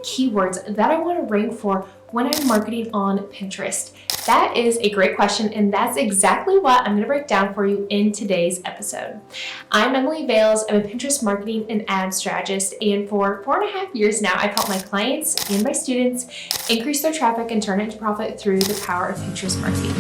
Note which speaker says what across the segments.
Speaker 1: keywords that I want to rank for when I'm marketing on Pinterest? That is a great question, and that's exactly what I'm going to break down for you in today's episode. I'm Emily Vales. I'm a Pinterest marketing and ad strategist, and for 4.5 years now, I've helped my clients and my students increase their traffic and turn it into profit through the power of Pinterest marketing.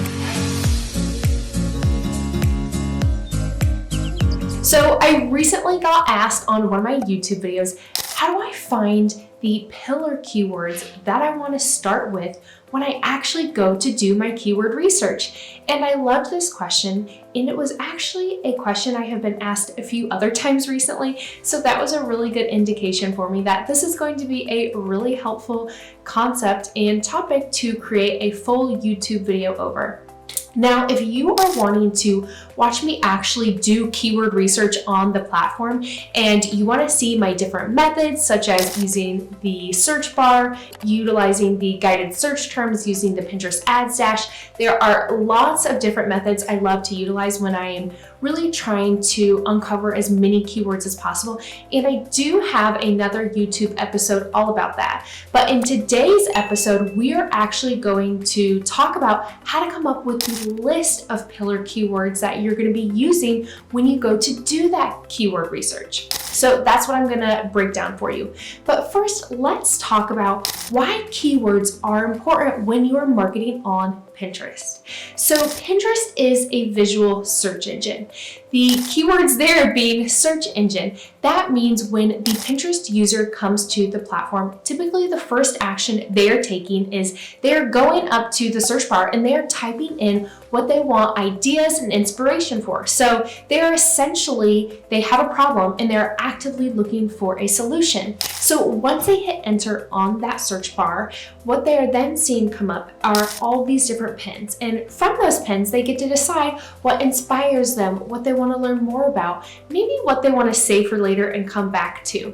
Speaker 1: So I recently got asked on one of my YouTube videos, how do I find the pillar keywords that I want to start with when I actually go to do my keyword research? And I loved this question, and it was actually a question I have been asked a few other times recently. So that was a really good indication for me that this is going to be a really helpful concept and topic to create a full YouTube video over. Now, if you are wanting to watch me actually do keyword research on the platform and you want to see my different methods, such as using the search bar, utilizing the guided search terms, using the Pinterest Ads Dash, there are lots of different methods I love to utilize when I am really trying to uncover as many keywords as possible. And I do have another YouTube episode all about that. But in today's episode, we are actually going to talk about how to come up with the list of pillar keywords that you're going to be using when you go to do that keyword research. So that's what I'm going to break down for you. But first, let's talk about why keywords are important when you are marketing on Pinterest. So Pinterest is a visual search engine. The keywords there being search engine. That means when the Pinterest user comes to the platform, typically the first action they are taking is they're going up to the search bar and they're typing in what they want ideas and inspiration for. So they have a problem and they're actively looking for a solution. So once they hit enter on that search bar, what they are then seeing come up are all these different pins. And from those pins, they get to decide what inspires them, what they want to learn more about, maybe what they want to save for later and come back to.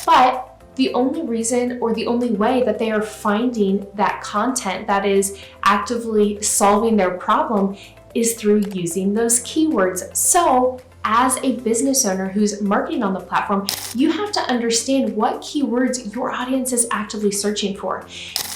Speaker 1: But the only reason or the only way that they are finding that content that is actively solving their problem is through using those keywords. So as a business owner who's marketing on the platform, you have to understand what keywords your audience is actively searching for.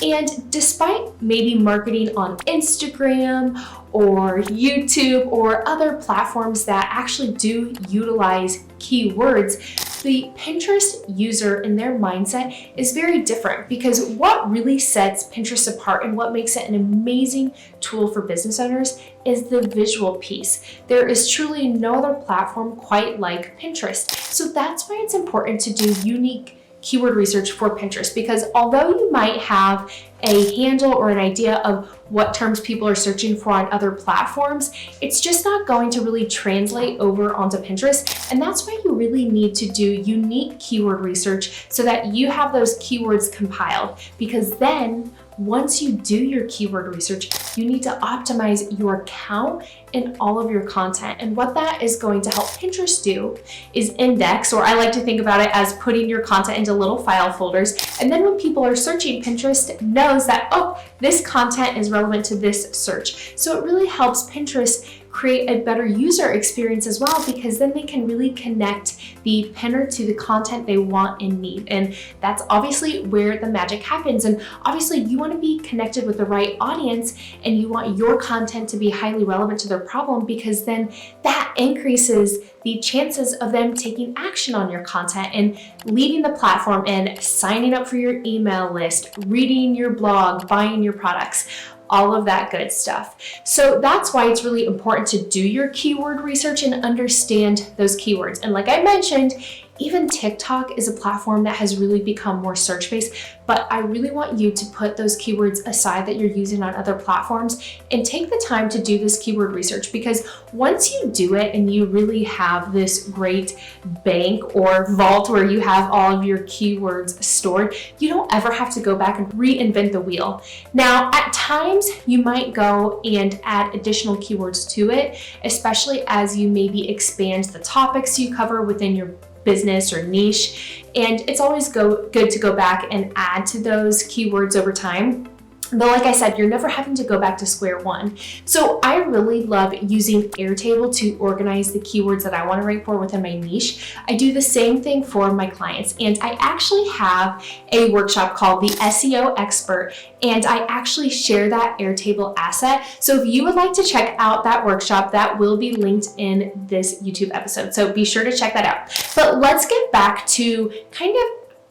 Speaker 1: And despite maybe marketing on Instagram or YouTube or other platforms that actually do utilize keywords, the Pinterest user and their mindset is very different, because what really sets Pinterest apart and what makes it an amazing tool for business owners is the visual piece. There is truly no other platform quite like Pinterest. So that's why it's important to do unique keyword research for Pinterest, because although you might have a handle or an idea of what terms people are searching for on other platforms, it's just not going to really translate over onto Pinterest. And that's why you really need to do unique keyword research so that you have those keywords compiled, because then once you do your keyword research, you need to optimize your account and all of your content. And what that is going to help Pinterest do is index, or I like to think about it as putting your content into little file folders. And then when people are searching, Pinterest knows that, oh, this content is relevant to this search. So it really helps Pinterest create a better user experience as well, because then they can really connect the pinner to the content they want and need. And that's obviously where the magic happens. And obviously you want to be connected with the right audience and you want your content to be highly relevant to their problem, because then that increases the chances of them taking action on your content and leaving the platform and signing up for your email list, reading your blog, buying your products, all of that good stuff. So that's why it's really important to do your keyword research and understand those keywords. And like I mentioned, even TikTok is a platform that has really become more search-based, but I really want you to put those keywords aside that you're using on other platforms and take the time to do this keyword research, because once you do it and you really have this great bank or vault where you have all of your keywords stored, you don't ever have to go back and reinvent the wheel. Now, at times you might go and add additional keywords to it, especially as you maybe expand the topics you cover within your business or niche. And it's always good to go back and add to those keywords over time. Though, like I said, you're never having to go back to square one. So I really love using Airtable to organize the keywords that I want to rank for within my niche. I do the same thing for my clients, and I actually have a workshop called the SEO Expert, and I actually share that Airtable asset. So if you would like to check out that workshop, that will be linked in this YouTube episode. So be sure to check that out. But let's get back to kind of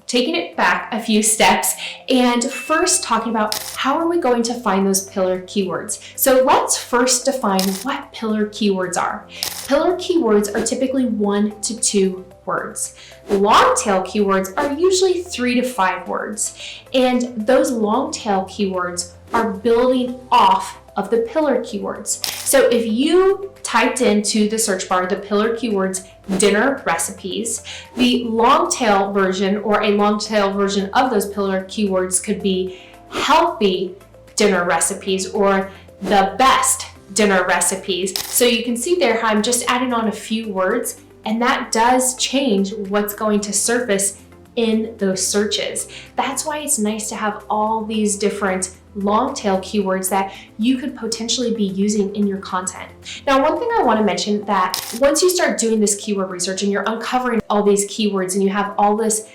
Speaker 1: taking it back a few steps and first talking about how are we going to find those pillar keywords. So let's first define what pillar keywords are. Pillar keywords are typically 1 to 2 words. Long tail keywords are usually 3 to 5 words. And those long tail keywords are building off of the pillar keywords. So if you typed into the search bar the pillar keywords dinner recipes, the long tail version or a long tail version of those pillar keywords could be healthy dinner recipes or the best dinner recipes. So you can see there how I'm just adding on a few words, and that does change what's going to surface in those searches. That's why it's nice to have all these different long tail keywords that you could potentially be using in your content. Now, one thing I want to mention that once you start doing this keyword research and you're uncovering all these keywords and you have all this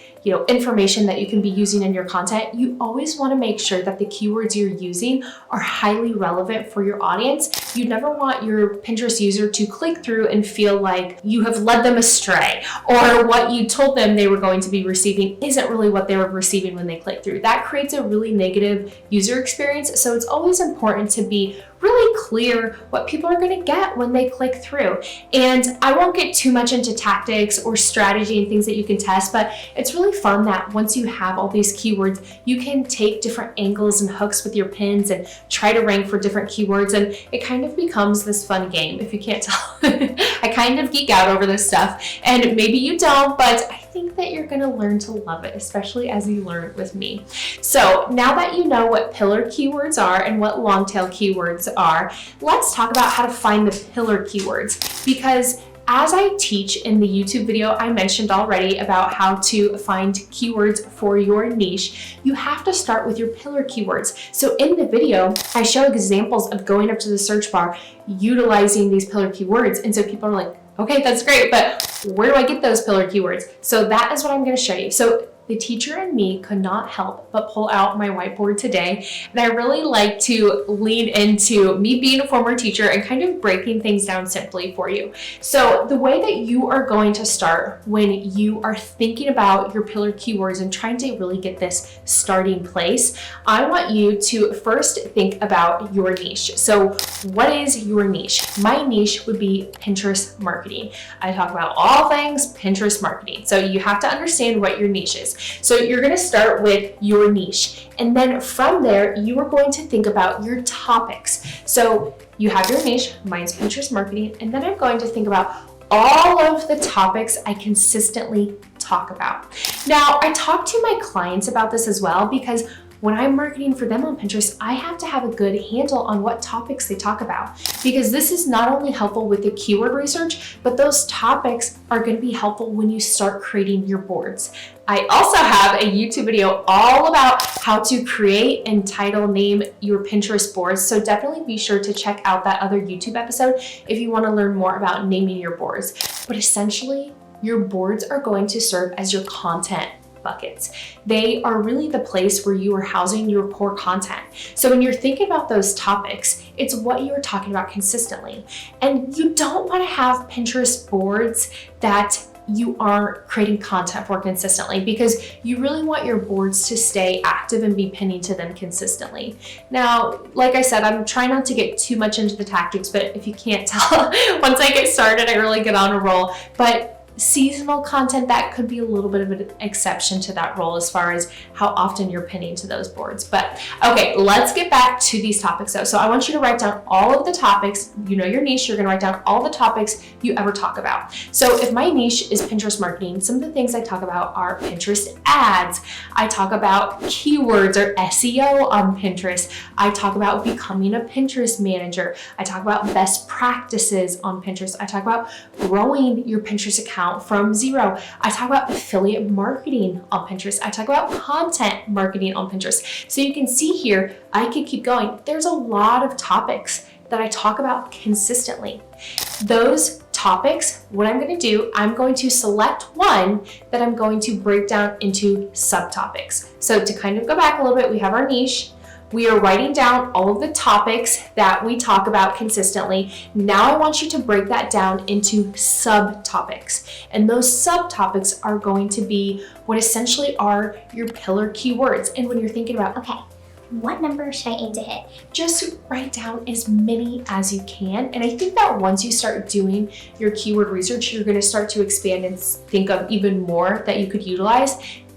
Speaker 1: information that you can be using in your content, you always want to make sure that the keywords you're using are highly relevant for your audience. You never want your Pinterest user to click through and feel like you have led them astray, or what you told them they were going to be receiving isn't really what they were receiving when they click through. That creates a really negative user experience. So it's always important to be really clear what people are going to get when they click through. And I won't get too much into tactics or strategy and things that you can test, but it's really fun that once you have all these keywords, you can take different angles and hooks with your pins and try to rank for different keywords. And it kind of becomes this fun game. If you can't tell, I kind of geek out over this stuff, and maybe you don't, but I think that you're going to learn to love it, especially as you learn with me. So now that you know what pillar keywords are and what long tail keywords are, let's talk about how to find the pillar keywords, because as I teach in the YouTube video I mentioned already about how to find keywords for your niche, you have to start with your pillar keywords. So in the video, I show examples of going up to the search bar, utilizing these pillar keywords. And so people are like, okay, that's great, but where do I get those pillar keywords? So that is what I'm going to show you. So the teacher and me could not help but pull out my whiteboard today. And I really like to lean into me being a former teacher and kind of breaking things down simply for you. So the way that you are going to start when you are thinking about your pillar keywords and trying to really get this starting place, I want you to first think about your niche. So what is your niche? My niche would be Pinterest marketing. I talk about all things Pinterest marketing. So you have to understand what your niche is. So you're going to start with your niche, and then from there you are going to think about your topics. So you have your niche, mine's Pinterest marketing, and then I'm going to think about all of the topics I consistently talk about. Now, I talk to my clients about this as well, because when I'm marketing for them on Pinterest, I have to have a good handle on what topics they talk about, because this is not only helpful with the keyword research, but those topics are going to be helpful when you start creating your boards. I also have a YouTube video all about how to create and title name your Pinterest boards. So definitely be sure to check out that other YouTube episode if you want to learn more about naming your boards. But essentially, your boards are going to serve as your content buckets. They are really the place where you are housing your core content. So when you're thinking about those topics, it's what you're talking about consistently. And you don't want to have Pinterest boards that you aren't creating content for consistently, because you really want your boards to stay active and be pinning to them consistently. Now, like I said, I'm trying not to get too much into the tactics, but if you can't tell, once I get started, I really get on a roll. But seasonal content, that could be a little bit of an exception to that rule as far as how often you're pinning to those boards. But okay, let's get back to these topics though. So I want you to write down all of the topics. You know your niche, you're going to write down all the topics you ever talk about. So if my niche is Pinterest marketing, some of the things I talk about are Pinterest ads. I talk about keywords or SEO on Pinterest. I talk about becoming a Pinterest manager. I talk about best practices on Pinterest. I talk about growing your Pinterest account account from zero. I talk about affiliate marketing on Pinterest. I talk about content marketing on Pinterest. So you can see here, I could keep going. There's a lot of topics that I talk about consistently. Those topics, what I'm going to do, I'm going to select one that I'm going to break down into subtopics. So to kind of go back a little bit, we have our niche. We are writing down all of the topics that we talk about consistently. Now I want you to break that down into subtopics. And those subtopics are going to be what essentially are your pillar keywords. And when you're thinking about, okay, what number should I aim to hit? Just write down as many as you can. And I think that once you start doing your keyword research, you're gonna start to expand and think of even more that you could utilize.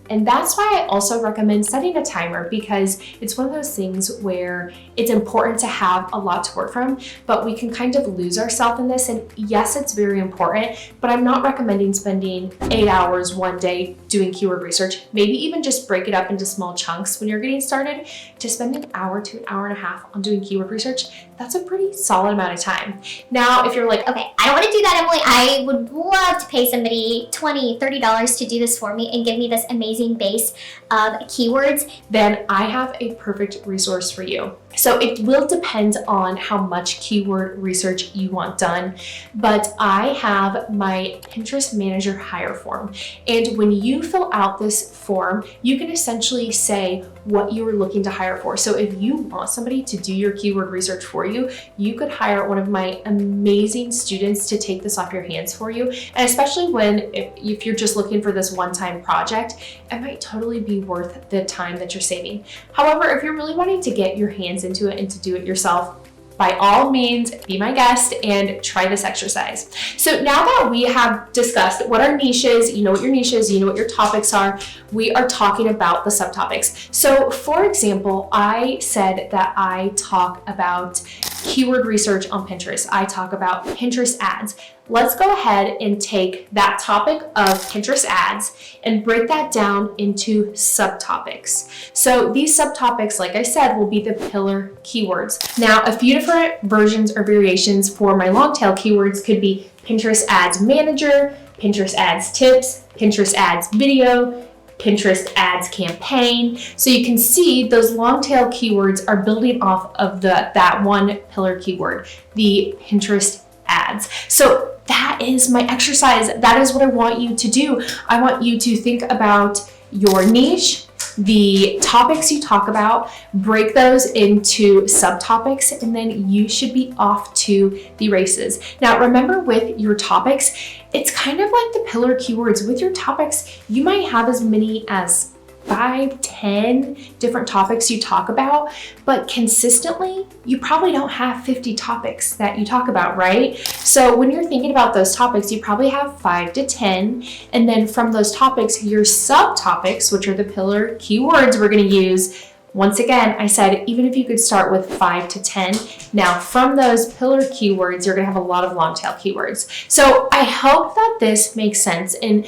Speaker 1: And that's why I also recommend setting a timer, because it's one of those things where it's important to have a lot to work from, but we can kind of lose ourselves in this. And yes, it's very important, but I'm not recommending spending 8 hours one day doing keyword research. Maybe even just break it up into small chunks when you're getting started. To spend an hour to an hour and a half on doing keyword research, that's a pretty solid amount of time. Now, if you're like, okay, I don't want to do that, Emily. I would love to pay somebody $20, $30 to do this for me and give me this amazing base of keywords, then I have a perfect resource for you. So it will depend on how much keyword research you want done, but I have my Pinterest Manager Hire form. And when you fill out this form, you can essentially say what you are looking to hire for. So if you want somebody to do your keyword research for you, you could hire one of my amazing students to take this off your hands for you. And especially if you're just looking for this one-time project, it might totally be worth the time that you're saving. However, if you're really wanting to get your hands into it and to do it yourself, by all means, be my guest and try this exercise. So now that we have discussed what our niche is, you know what your niche is, you know what your topics are, we are talking about the subtopics. So for example, I said that I talk about keyword research on Pinterest. I talk about Pinterest ads. Let's go ahead and take that topic of Pinterest ads and break that down into subtopics. So these subtopics, like I said, will be the pillar keywords. Now, a few different versions or variations for my Longtail keywords could be Pinterest Ads Manager, Pinterest Ads Tips, Pinterest Ads Video, Pinterest Ads Campaign. So you can see those long tail keywords are building off of that one pillar keyword, the Pinterest ads. So that is my exercise. That is what I want you to do. I want you to think about your niche, the topics you talk about, break those into subtopics, and then you should be off to the races. Now, remember with your topics, it's kind of like the pillar keywords. With your topics, you might have as many as 5, 10 different topics you talk about, but consistently, you probably don't have 50 topics that you talk about, right? So when you're thinking about those topics, you probably have 5 to 10, and then from those topics, your subtopics, which are the pillar keywords we're gonna use. Once again, I said, even if you could start with 5 to 10, now from those pillar keywords, you're gonna have a lot of long tail keywords. So I hope that this makes sense and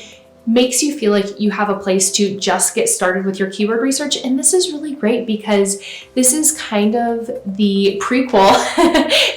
Speaker 1: makes you feel like you have a place to just get started with your keyword research. And this is really great because this is kind of the prequel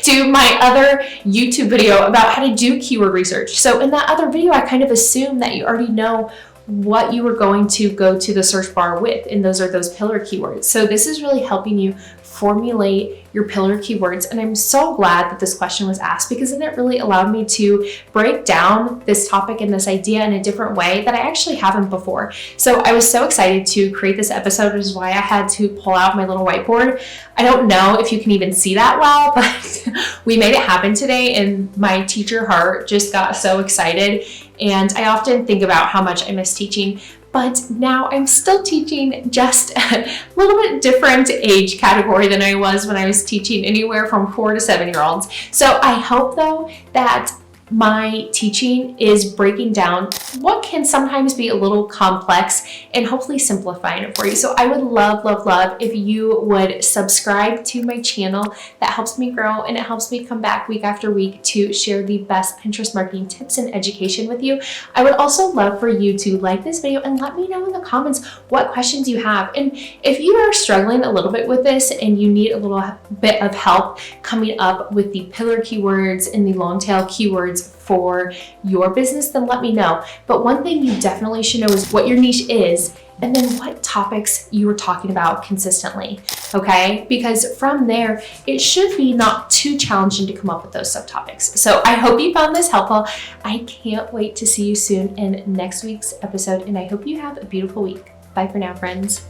Speaker 1: to my other YouTube video about how to do keyword research. So in that other video, I kind of assumed that you already know what you were going to go to the search bar with, and those are those pillar keywords. So this is really helping you formulate your pillar keywords. And I'm so glad that this question was asked, because then it really allowed me to break down this topic and this idea in a different way that I actually haven't before. So I was so excited to create this episode, which is why I had to pull out my little whiteboard. I don't know if you can even see that well, but we made it happen today, and my teacher heart just got so excited. And I often think about how much I miss teaching, but now I'm still teaching, just a little bit different age category than I was when I was teaching anywhere from 4 to 7-year-olds. So I hope though that my teaching is breaking down what can sometimes be a little complex and hopefully simplifying it for you. So I would love, love, love if you would subscribe to my channel. That helps me grow, and it helps me come back week after week to share the best Pinterest marketing tips and education with you. I would also love for you to like this video and let me know in the comments what questions you have. And if you are struggling a little bit with this and you need a little bit of help coming up with the pillar keywords and the long tail keywords keywords for your business, then let me know. But one thing you definitely should know is what your niche is, and then what topics you are talking about consistently, okay? Because from there, it should be not too challenging to come up with those subtopics. So I hope you found this helpful. I can't wait to see you soon in next week's episode, and I hope you have a beautiful week. Bye for now, friends.